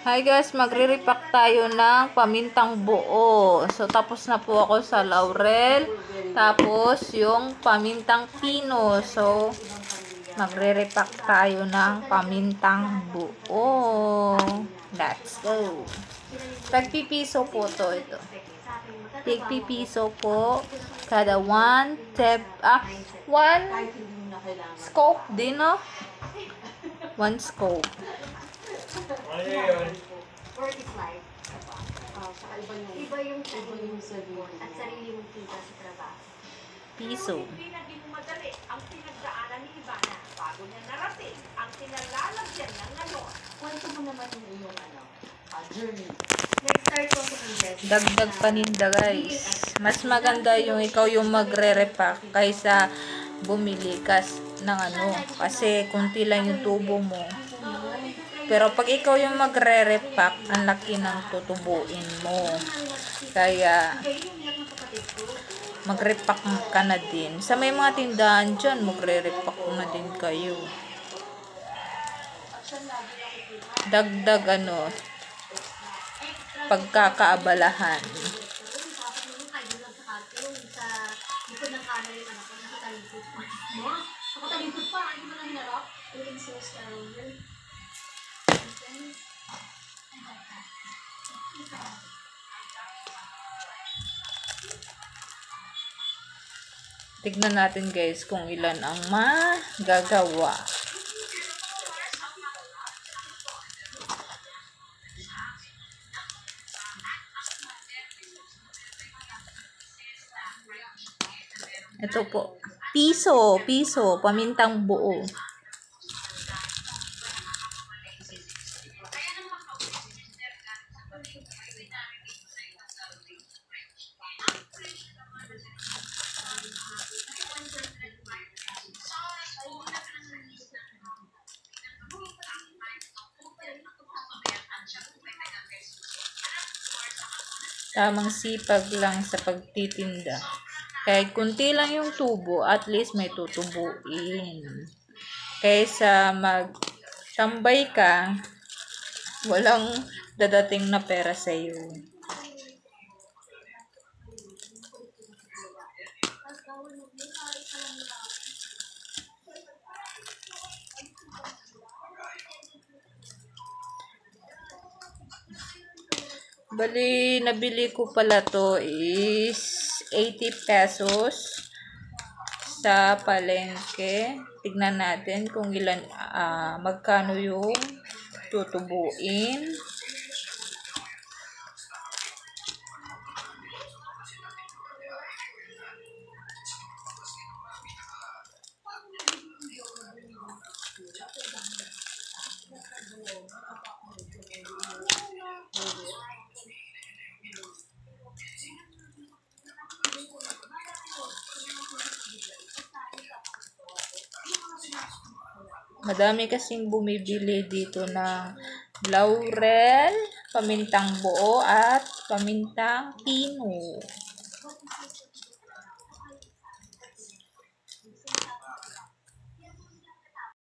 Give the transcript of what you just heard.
Hi guys, magre-repack tayo ng pamintang buo. So, tapos na po ako sa laurel. Tapos, yung pamintang pino. So, magre-repack tayo ng pamintang buo. Let's go. Tagpipiso po to ito. Tigpipiso po. Kada one scope din, no? One scope. Or is life. Saka iba yung sarili at sarili mong kita sa trabaho. Piso. Hindi naging madali ang pinagdaanan ni Ivana bago niya narating ang kinalalagyan niya ngayon. Kwento mo naman yung iyong journey. Nag-start ko sa business. Dagdag paninda guys. Mas maganda yung ikaw yung magre-repack kaysa bumili ng kasi kunti lang yung tubo mo. Pero pag ikaw yung magre-repack, ang laki ng tutubuin mo. Kaya mag-repack ka na din. Sa may mga tindahan dyan, magre-repack na din kayo. Dagdag pagkakaabalahan. Tignan natin guys kung ilan ang magagawa. Ito po. Piso, pamintang buo. Tamang sipag lang sa pagtitinda. Kahit kunti lang yung tubo, at least may tutubuin. Kaysa magtambay ka, walang dadating na pera sa iyo. Bali, nabili ko pala to is 80 pesos sa palengke. Tignan natin kung ilan, magkano yung tutubuin. Madami kasing bumibili dito ng laurel, pamintang buo, at pamintang pino.